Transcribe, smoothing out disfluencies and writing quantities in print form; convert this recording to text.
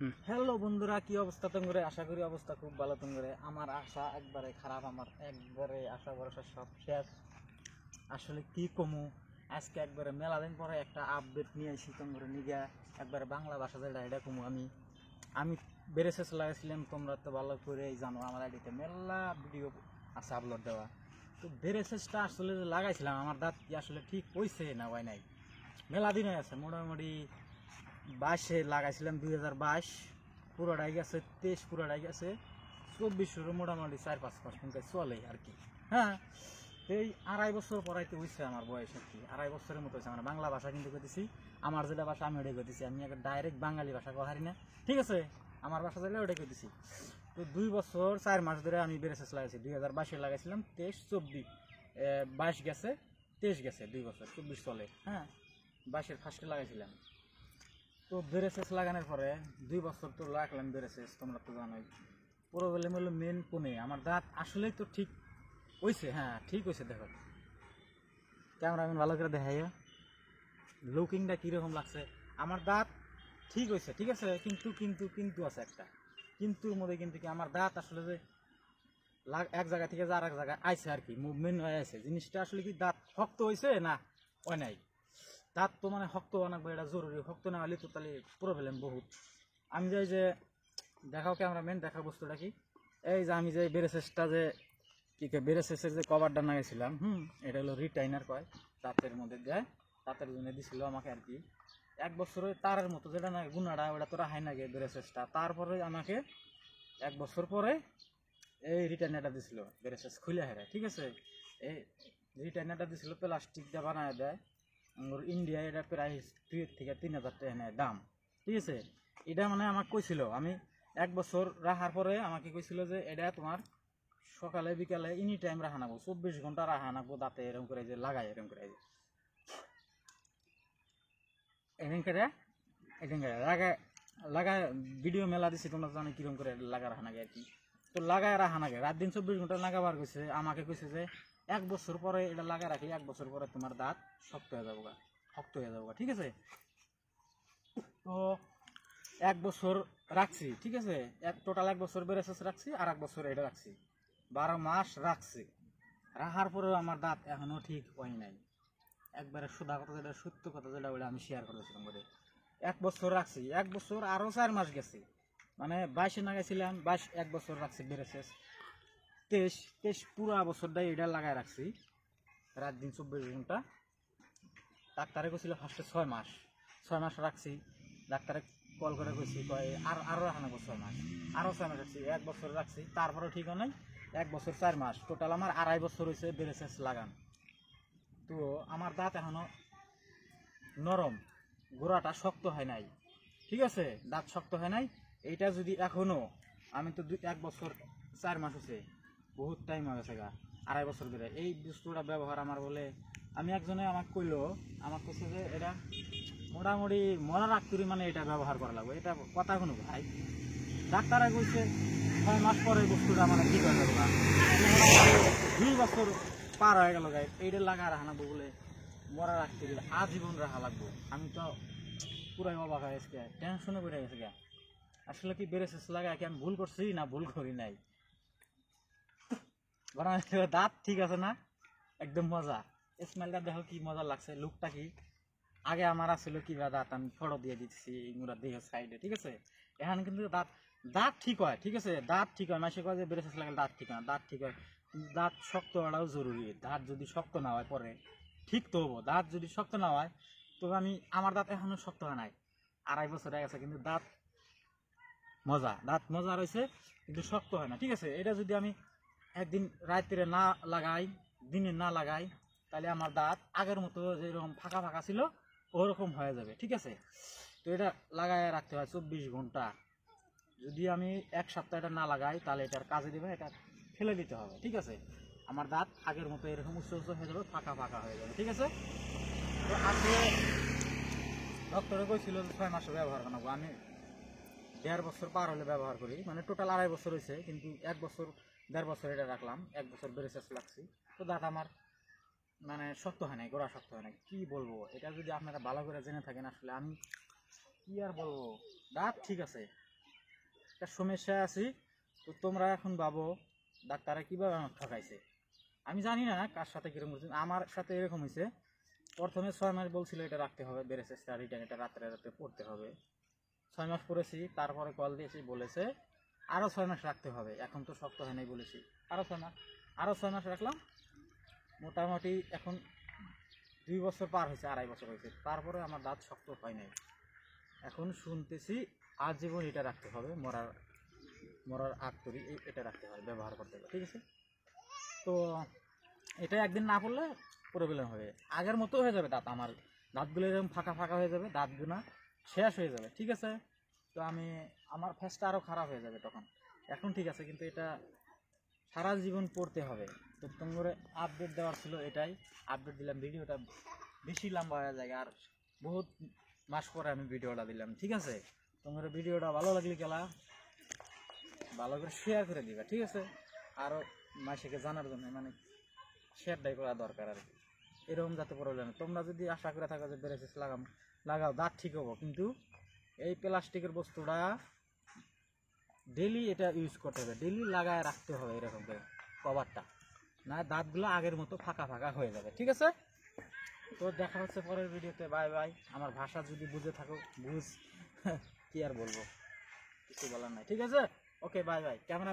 Hello বন্ধুরা, কি অবস্থা তোমরা? আশা করি অবস্থা খুব ভালো তোমরা। আমার আশা একবারে খারাপ, আমার একবারে আশা ভরসা সব শেষ। আসলে কি কমু, আজকে একবারে মেলা দিন পরে একটা আপডেট নিয়ে আসি তোমরা নিগা। একবারে বাংলা ভাষা যেটা এটা কমু। আমি বেরেসেস লাগাইছিলাম, তোমরা তো ভালো করে জানো আমার আইডিতে মেলা ভিডিও আছে আপলোড দেওয়া। তো বেরেসেসটা আসলে লাগাইছিলাম, আমার দাঁত কি আসলে ঠিক হয়েছে না হয় নাই, মেলা দিন হয়ে আছে। মোটামুটি 22-এ লাগাইছিলাম, 2022 পুরোটাই গেছে, 23 পুরোটাই গেছে, 24 মোটামুটি 4-5% চলে আর কি। হ্যাঁ, এই 2.5 বছর পড়াইতে হয়েছে আমার বয়স আর কি, 2.5 বছরের মতো হয়েছে। আমার বাংলা ভাষা কিন্তু কইতেছি, আমার যেটা ভাষা আমি ওটাই কইতেছি, আমি একটা ডাইরেক্ট বাঙালি ভাষা কহারি না, ঠিক আছে? আমার ভাষা যেটা ওটাই কইতেছি। তো 2 বছর 4 মাস ধরে আমি বেরেসেস লাগাইছি। 2022-এ লাগাইছিলাম, 22 গেছে, 23 গেছে, 2 বছর, 24 চলে। হ্যাঁ, 22-এর ফার্স্টে লাগাইছিলাম। তো বেরেসেস লাগানোর পরে 2 বছর তো লাগলাম বেরেসেস, তোমরা তো জানোই। প্রবলেম হলো মেন কোনে, আমার দাঁত আসলেই তো ঠিক হয়েছে। হ্যাঁ, ঠিক হয়েছে। দেখো ক্যামেরাম্যান ভালো করে দেখাই, লুকিংটা কীরকম লাগছে। আমার দাঁত ঠিক হয়েছে, ঠিক আছে, কিন্তু কিন্তু কিন্তু আছে একটা কিন্তুর মধ্যে। কিন্তু কি আমার দাঁত আসলে যে এক জায়গা থেকে যে আর এক জায়গায় আইছে আর কি, মুভমেন্ট হয়ে আছে জিনিসটা। আসলে কি দাঁত শক্ত হয়েছে না হয় নাই? দাঁত তো মানে শক্ত বানাবো, এটা জরুরি। শক্ত না হলে তো তাহলে প্রবলেম বহুত। আমি যাই যে দেখাও ক্যামেরাম্যান, দেখার বস্তুটা কি, এই যে আমি যে বেরেসেসটা যে কি বেরেসেসের যে কভারটা লাগাইছিলাম, এটা হলো রিটাইনার কয়, দাঁতের মধ্যে দেয়, দাঁতের জন্য দিছিল আমাকে আর কি। 1 বছরে তারের মতো যেটা না গুণাটা, ওটা তো রাখাই নাগে বেরেসেসটা। তারপরে আমাকে 1 বছর পরে এই রিটাইনারটা দিছিল, বেরেসেস খুলে হেরে, ঠিক আছে? এই রিটাইনারটা দিছিল, প্লাস্টিক দিয়ে বানায় দেয়। ইন্ডিয়া এটা প্রায় 2 থেকে 3,000 টাকা নেয় দাম, ঠিক আছে? এটা মানে আমাকে কইছিল, আমি 1 বছর রাখার পরে আমাকে কইছিল যে এটা তোমার সকালে বিকালে এনি টাইম রাখা নাবো, 24 ঘন্টা রাখা নাবো দাঁতে, এরকম করে যে লাগাই, এরকম করে এরকম করে এরকম করে লাগায় লাগায়। ভিডিও মেলা দিছি, তোমরা জানো কিরকম করে লাগা রাখা নাগে আর কি। তো লাগায় রাখা নাগে রাত দিন 24 ঘন্টা লাগাবার কইছে। আমাকে কইছে যে 1 বছর পরে এটা লাগা রাখি, 1 বছর পরে তোমার দাঁত শক্ত হয়ে যাবো, শক্ত হয়ে যাবো, ঠিক আছে? তো 1 বছর রাখছি, ঠিক আছে? টোটাল 1 বছর বেরেসেস রাখছি, আর 1 বছর এটা রাখছি, 12 মাস রাখছি। রাখার পরেও আমার দাঁত এখনো ঠিক হয় নাই। একবারে সুদা কথা যেটা, সত্য কথা যেটা, ওটা আমি শেয়ার করেছিলাম বলে। 1 বছর রাখছি, 1 বছর আরও 4 মাস গেছে, মানে 22-এ লাগাইছিলাম, 22 1 বছর রাখছি বেরেসেস, 23 পুরো বছরটাই এটা লাগাই রাখছি, রাত দিন 24 ঘন্টা। ডাক্তারে কইছিল ফার্স্টে 6 মাস, 6 মাস রাখছি। ডাক্তারে কল করে কইছি, কয় আরও রাখা নেবো 6 মাস, আরও 6 মাস রাখছি, 1 বছর রাখছি, তারপরেও ঠিক হয় নাই। 1 বছর 4 মাস, টোটাল আমার 2.5 বছর হয়েছে বেরেসেস লাগান। তো আমার দাঁত এখনো নরম, গোড়াটা শক্ত হয় নাই, ঠিক আছে? দাঁত শক্ত হয় নাই। এইটা যদি এখনো, আমি তো 1 বছর 4 মাস হচ্ছে, বহুত টাইম হয়ে গেছে গা, 2.5 বছর ধরে এই বস্তুটা ব্যবহার আমার বলে। আমি একজনে আমাকে কইলো, আমার কাছে যে এটা মোটামুটি মরা রাখতুরি, মানে এটা ব্যবহার করা লাগবে, এটা কথা কোনো ভাই। ডাক্তারে কইছে 6 মাস পরে বস্তুটা মানে ঠিক হয়ে যাবে, 2 বছর পার হয়ে গেল গাই, এইটা লাগা রাখা লাগবো বলে, মরা রাখতে গেলে আজীবন রাখা লাগবো। আমি তো পুরাই অবাক হয়ে গেছে, টেনশনে পড়ে গেছে গা। আসলে কি বেরেসেস লাগায় কি আমি ভুল করছি না ভুল করি নাই? দাঁত ঠিক আছে না, একদম মজা। স্মেলটা দেখো কি মজা লাগছে, লুকটা কি। আগে আমার আসলে কি দাঁত, আমি ফটো দিয়ে দিচ্ছি মুরা দেহ সাইডে, ঠিক আছে? এখন কিন্তু দাঁত দাঁত ঠিক হয়, ঠিক আছে? দাঁত ঠিক হয়, মাসে কয় যে বেরেসেস লাগালে দাঁত ঠিক হয়, দাঁত ঠিক হয়। দাঁত শক্ত হওয়াটাও জরুরি। দাঁত যদি শক্ত না হয় পরে ঠিক তো হবো, দাঁত যদি শক্ত না হয়, তবে আমার দাঁত এখনো শক্ত হয় নাই, 2.5 বছর হয়ে গেছে, কিন্তু দাঁত মজা রয়েছে, কিন্তু শক্ত হয় না, ঠিক আছে? এটা যদি আমি একদিন রাত্রে না লাগাই, দিনে না লাগাই, তাহলে আমার দাঁত আগের মতো যেরকম ফাঁকা ফাঁকা ছিল ওরকম হয়ে যাবে, ঠিক আছে? তো এটা লাগাই রাখতে হয় 24 ঘন্টা। যদি আমি 1 সপ্তাহ এটা না লাগাই, তাহলে এটার কাজে দেবে, এটা ফেলে দিতে হবে, ঠিক আছে? আমার দাঁত আগের মতো এরকম উচ্চ উচ্চ হয়ে যাবে, ফাঁকা ফাঁকা হয়ে যাবে, ঠিক আছে? তো আজকে ডক্টরে কইছিল যে 6 মাসে ব্যবহার বানাবো। আমি 1.5 বছর পার হলে ব্যবহার করি, মানে টোটাল 2.5 বছর হয়েছে, কিন্তু 1 বছর 1.5 বছর এটা রাখলাম, 1 বছর বেরেসেস লাগছি। তো দাঁত আমার মানে শক্ত হয় নাই, গোড়া শক্ত হয় নাই। কি বলবো, এটা যদি আপনারা ভালো করে জেনে থাকেন, আসলে আমি কি আর বলবো, দাঁত ঠিক আছে। একটা সমস্যায় আছি। তো তোমরা এখন ভাবো ডাক্তারে কীভাবে আমার ঠকাইছে। আমি জানি না কার সাথে কীরকম হয়েছে, আমার সাথে এরকম হয়েছে। প্রথমে 6 মাস বলছিল এটা রাখতে হবে, বেড়েছে স্টাডিটা, এটা রাত্রে রাত্রে পড়তে হবে। 6 মাস পড়েছি, তারপরে কল দিয়েছি, বলেছে আরও 6 মাস রাখতে হবে। এখন তো শক্ত হয় নাই বলেছি, আরও 6 মাস, আরও 6 মাস রাখলাম। মোটামুটি এখন 2 বছর পার হয়েছে, 2.5 বছর হয়েছে, তারপরে আমার দাঁত শক্ত হয় নাই। এখন শুনতেছি আজীবন এটা রাখতে হবে, মরার আগ করি এটা রাখতে হবে, ব্যবহার করতে হবে, ঠিক আছে। তো এটা একদিন না পড়লে প্রবলেম হবে, আগের মতো হয়ে যাবে দাঁত, আমার দাঁতগুলো এরকম ফাঁকা ফাঁকা হয়ে যাবে, দাঁতগুলো শেষ হয়ে যাবে, ঠিক আছে। তো আমার ফেসটা আরও খারাপ হয়ে যাবে তখন। এখন ঠিক আছে, কিন্তু এটা সারা জীবন পড়তে হবে। তো তোমার আপডেট দেওয়ার ছিল, এটাই আপডেট দিলাম। ভিডিওটা বেশি লম্বা হয়ে যায়, আর বহুত মাস পরে আমি ভিডিওটা দিলাম, ঠিক আছে। তোমার ভিডিওটা ভালো লাগলে গেলা ভালো করে শেয়ার করে দিবা, ঠিক আছে। আরও মাসিকে জানার জন্য মানে শেয়ারটাই করা দরকার আর কি, এরকম যাতে প্রবলেম। তোমরা যদি আশা করে থাকো যে ব্রেসেস লাগাও দাঁত ঠিক হবো, কিন্তু এই প্লাস্টিকের বস্তুটা ডেলি এটা ইউজ করতে হবে, ডেলি লাগায় রাখতে হবে এরকম করে কভারটা, না দাঁতগুলো আগের মতো ফাঁকা ফাঁকা হয়ে যাবে, ঠিক আছে। তো দেখা হচ্ছে পরের ভিডিওতে, বাই বাই। আমার ভাষা যদি বুঝে থাকো বুঝ, কি আর বলবো, কিছু বলার নাই, ঠিক আছে। ওকে, বাই বাই। ক্যামেরা